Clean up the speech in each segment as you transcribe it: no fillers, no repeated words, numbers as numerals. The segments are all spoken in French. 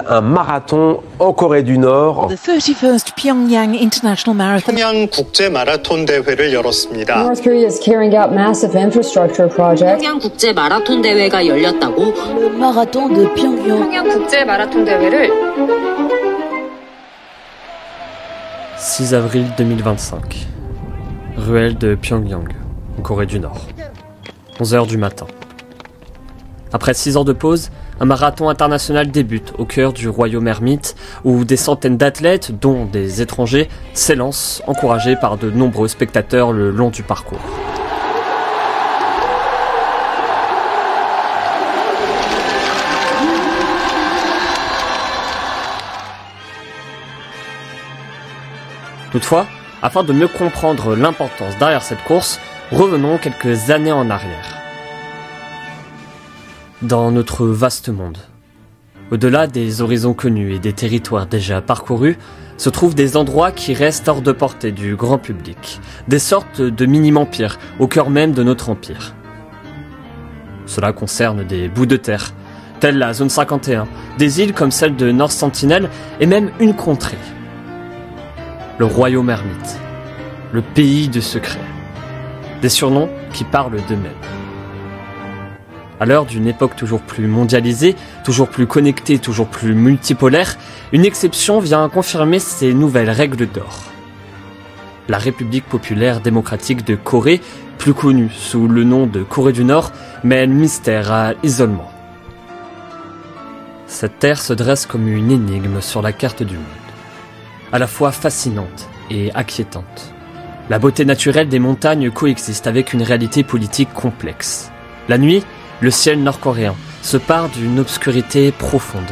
Un marathon en Corée du Nord. The 31st Pyongyang International Marathon. 평양 국제 마라톤 대회를 열었습니다. North Korea is carrying out massive infrastructure projects. 평양 국제 마라톤 대회가 열렸다고. Le marathon de Pyongyang. 평양 국제 마라톤 대회를 6 avril 2025. Ruelle de Pyongyang, en Corée du Nord. 11h du matin. Après 6 ans de pause, un marathon international débute au cœur du royaume ermite où des centaines d'athlètes, dont des étrangers, s'élancent, encouragés par de nombreux spectateurs le long du parcours. Toutefois, afin de mieux comprendre l'importance derrière cette course, revenons quelques années en arrière. Dans notre vaste monde, au-delà des horizons connus et des territoires déjà parcourus, se trouvent des endroits qui restent hors de portée du grand public, des sortes de mini-empires au cœur même de notre empire. Cela concerne des bouts de terre, telle la zone 51, des îles comme celle de North Sentinel et même une contrée. Le royaume ermite, le pays de secrets, des surnoms qui parlent d'eux-mêmes. À l'heure d'une époque toujours plus mondialisée, toujours plus connectée, toujours plus multipolaire, une exception vient confirmer ces nouvelles règles d'or. La République populaire démocratique de Corée, plus connue sous le nom de Corée du Nord, mêle mystère à isolement. Cette terre se dresse comme une énigme sur la carte du monde, à la fois fascinante et inquiétante. La beauté naturelle des montagnes coexiste avec une réalité politique complexe. La nuit, le ciel nord-coréen se pare d'une obscurité profonde,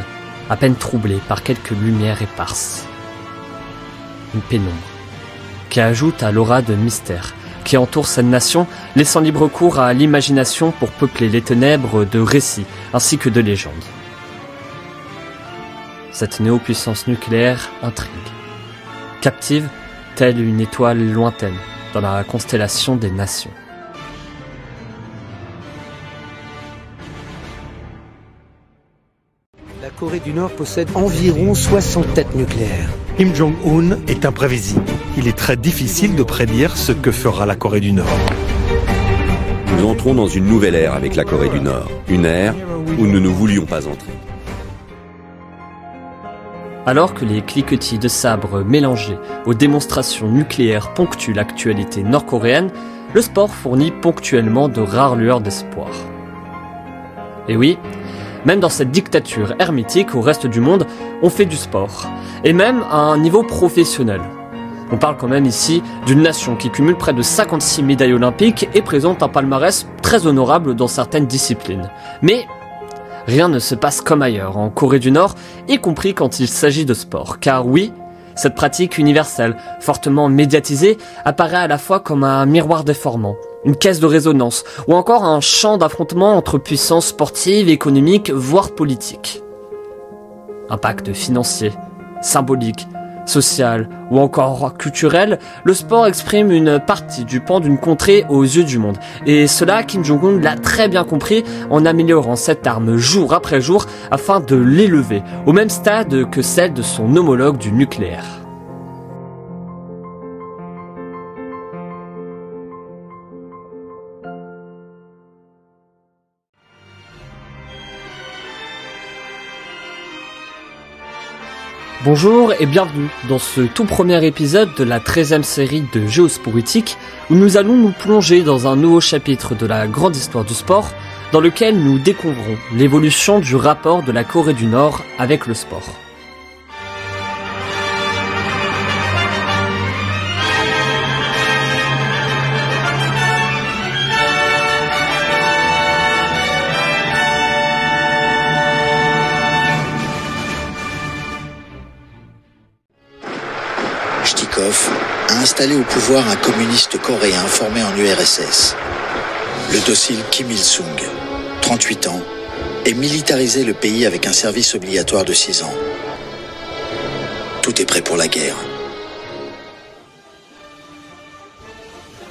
à peine troublée par quelques lumières éparses. Une pénombre, qui ajoute à l'aura de mystère qui entoure cette nation, laissant libre cours à l'imagination pour peupler les ténèbres de récits ainsi que de légendes. Cette néopuissance nucléaire intrigue, captive telle une étoile lointaine dans la constellation des nations. La Corée du Nord possède environ 60 têtes nucléaires. Kim Jong-un est imprévisible. Il est très difficile de prédire ce que fera la Corée du Nord. Nous entrons dans une nouvelle ère avec la Corée du Nord. Une ère où nous ne voulions pas entrer. Alors que les cliquetis de sabres mélangés aux démonstrations nucléaires ponctuent l'actualité nord-coréenne, le sport fournit ponctuellement de rares lueurs d'espoir. Et oui, même dans cette dictature hermétique au reste du monde, on fait du sport, et même à un niveau professionnel. On parle quand même ici d'une nation qui cumule près de 56 médailles olympiques et présente un palmarès très honorable dans certaines disciplines. Mais rien ne se passe comme ailleurs en Corée du Nord, y compris quand il s'agit de sport. Car oui, cette pratique universelle, fortement médiatisée, apparaît à la fois comme un miroir déformant, une caisse de résonance, ou encore un champ d'affrontement entre puissances sportives, économiques, voire politiques. Impact financier, symbolique, social ou encore culturel, le sport exprime une partie du pan d'une contrée aux yeux du monde. Et cela, Kim Jong-un l'a très bien compris en améliorant cette arme jour après jour afin de l'élever au même stade que celle de son homologue du nucléaire. Bonjour et bienvenue dans ce tout premier épisode de la 13e série de Géosporitique où nous allons nous plonger dans un nouveau chapitre de la grande histoire du sport dans lequel nous découvrons l'évolution du rapport de la Corée du Nord avec le sport. Chtikov a installé au pouvoir un communiste coréen formé en URSS, le docile Kim Il-sung, 38 ans, et militarisé le pays avec un service obligatoire de 6 ans. Tout est prêt pour la guerre.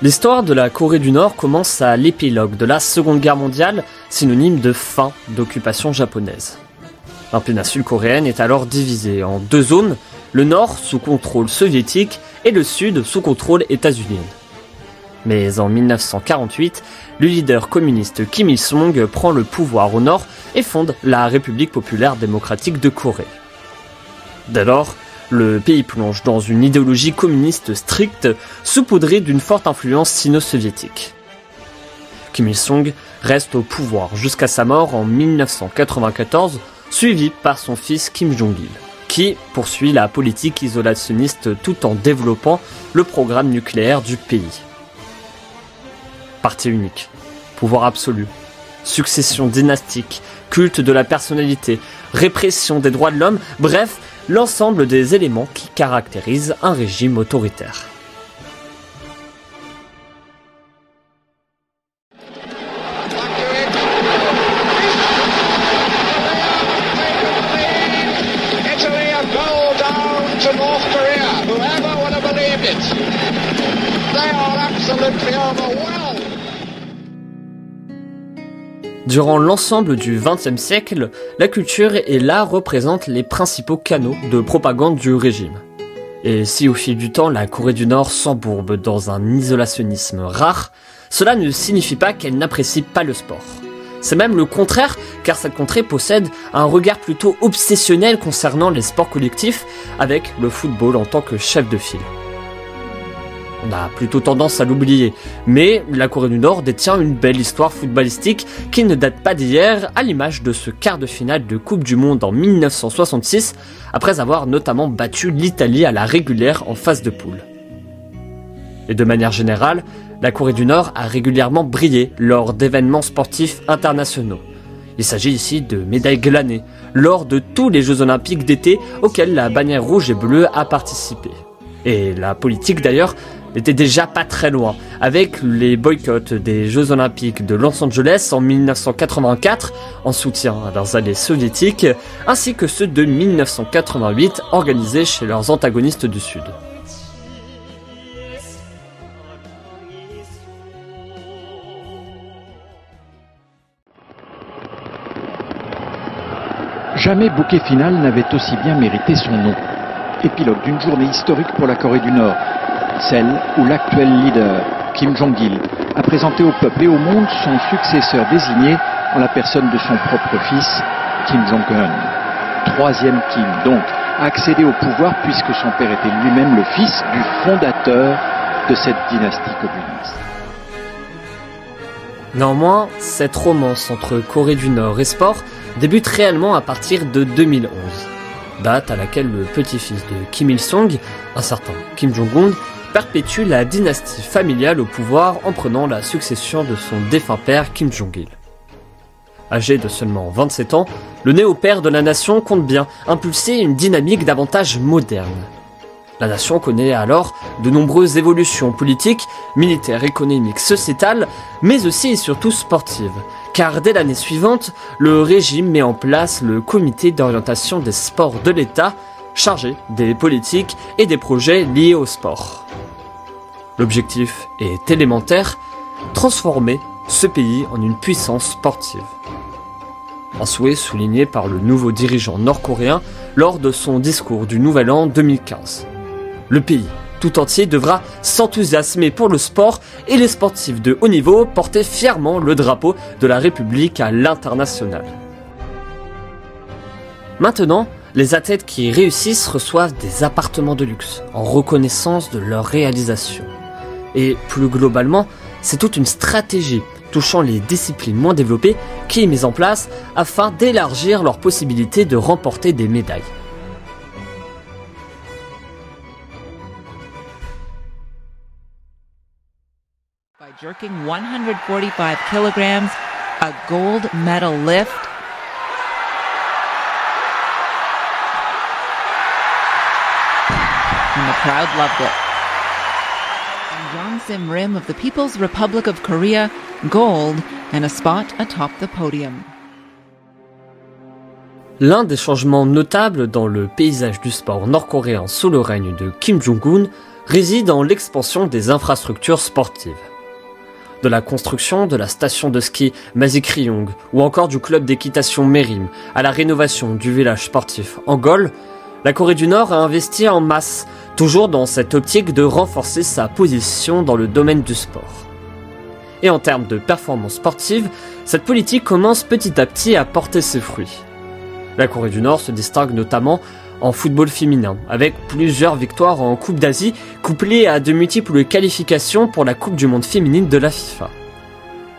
L'histoire de la Corée du Nord commence à l'épilogue de la Seconde Guerre mondiale, synonyme de fin d'occupation japonaise. La péninsule coréenne est alors divisée en deux zones, le nord sous contrôle soviétique et le sud sous contrôle états-unien. Mais en 1948, le leader communiste Kim Il-sung prend le pouvoir au nord et fonde la République populaire démocratique de Corée. Dès lors, le pays plonge dans une idéologie communiste stricte, saupoudrée d'une forte influence sino-soviétique. Kim Il-sung reste au pouvoir jusqu'à sa mort en 1994, suivi par son fils Kim Jong-il, qui poursuit la politique isolationniste tout en développant le programme nucléaire du pays. Parti unique, pouvoir absolu, succession dynastique, culte de la personnalité, répression des droits de l'homme, bref, l'ensemble des éléments qui caractérisent un régime autoritaire. Durant l'ensemble du XXe siècle, la culture et l'art représentent les principaux canaux de propagande du régime. Et si au fil du temps la Corée du Nord s'embourbe dans un isolationnisme rare, cela ne signifie pas qu'elle n'apprécie pas le sport. C'est même le contraire, car cette contrée possède un regard plutôt obsessionnel concernant les sports collectifs, avec le football en tant que chef de file. On a plutôt tendance à l'oublier, mais la Corée du Nord détient une belle histoire footballistique qui ne date pas d'hier, à l'image de ce quart de finale de Coupe du Monde en 1966, après avoir notamment battu l'Italie à la régulière en phase de poule. Et de manière générale, la Corée du Nord a régulièrement brillé lors d'événements sportifs internationaux. Il s'agit ici de médailles glanées, lors de tous les Jeux Olympiques d'été auxquels la bannière rouge et bleue a participé. Et la politique d'ailleurs n'était déjà pas très loin, avec les boycotts des Jeux Olympiques de Los Angeles en 1984, en soutien à leurs alliés soviétiques, ainsi que ceux de 1988 organisés chez leurs antagonistes du Sud. Jamais bouquet final n'avait aussi bien mérité son nom. Épilogue d'une journée historique pour la Corée du Nord, celle où l'actuel leader, Kim Jong-il, a présenté au peuple et au monde son successeur désigné en la personne de son propre fils, Kim Jong-un. Troisième Kim, donc, a accédé au pouvoir puisque son père était lui-même le fils du fondateur de cette dynastie communiste. Néanmoins, cette romance entre Corée du Nord et sport débute réellement à partir de 2011, date à laquelle le petit-fils de Kim Il-sung, un certain Kim Jong-un, perpétue la dynastie familiale au pouvoir en prenant la succession de son défunt père Kim Jong-il. Âgé de seulement 27 ans, le néo-père de la nation compte bien impulser une dynamique davantage moderne. La nation connaît alors de nombreuses évolutions politiques, militaires, économiques, sociétales, mais aussi et surtout sportives. Car dès l'année suivante, le régime met en place le comité d'orientation des sports de l'État, chargé des politiques et des projets liés au sport. L'objectif est élémentaire, transformer ce pays en une puissance sportive. Un souhait souligné par le nouveau dirigeant nord-coréen lors de son discours du Nouvel An 2015. Le pays tout entier devra s'enthousiasmer pour le sport et les sportifs de haut niveau porter fièrement le drapeau de la République à l'international. Maintenant, les athlètes qui réussissent reçoivent des appartements de luxe en reconnaissance de leur réalisation. Et plus globalement, c'est toute une stratégie touchant les disciplines moins développées qui est mise en place afin d'élargir leurs possibilités de remporter des médailles. By jerking 145 kilograms, a gold medal lift. And the crowd loved it. Young Sim Rim of the People's Republic of Korea, gold, and a spot atop the podium. L'un des changements notables dans le paysage du sport nord-coréen sous le règne de Kim Jong-un réside dans l'expansion des infrastructures sportives. De la construction de la station de ski Masikryong ou encore du club d'équitation Mérim à la rénovation du village sportif Angol, la Corée du Nord a investi en masse, toujours dans cette optique de renforcer sa position dans le domaine du sport. Et en termes de performance sportive, cette politique commence petit à petit à porter ses fruits. La Corée du Nord se distingue notamment en football féminin, avec plusieurs victoires en Coupe d'Asie, couplées à de multiples qualifications pour la Coupe du Monde féminine de la FIFA.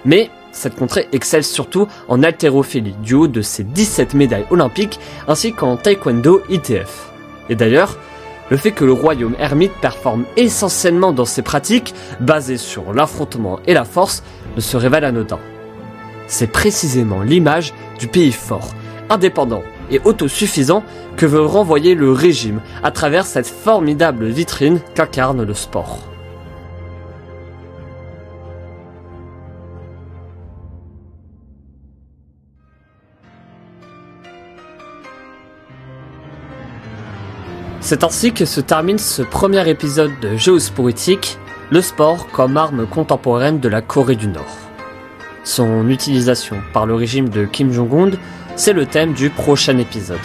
Mais cette contrée excelle surtout en haltérophilie, du haut de ses 17 médailles olympiques, ainsi qu'en taekwondo ITF. Et d'ailleurs, le fait que le royaume ermite performe essentiellement dans ses pratiques, basées sur l'affrontement et la force, ne se révèle anodin. C'est précisément l'image du pays fort, indépendant et autosuffisant que veut renvoyer le régime à travers cette formidable vitrine qu'incarne le sport. C'est ainsi que se termine ce premier épisode de Géopolitique, le sport comme arme contemporaine de la Corée du Nord. Son utilisation par le régime de Kim Jong-un, c'est le thème du prochain épisode.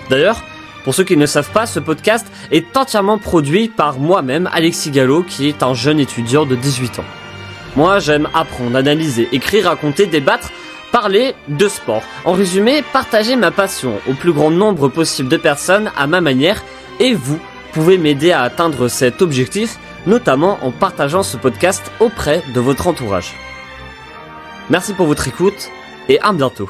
D'ailleurs, pour ceux qui ne savent pas, ce podcast est entièrement produit par moi-même, Alexis Gallo, qui est un jeune étudiant de 18 ans. Moi, j'aime apprendre, analyser, écrire, raconter, débattre, parler de sport. En résumé, partager ma passion au plus grand nombre possible de personnes à ma manière, et vous pouvez m'aider à atteindre cet objectif, notamment en partageant ce podcast auprès de votre entourage. Merci pour votre écoute, et à bientôt.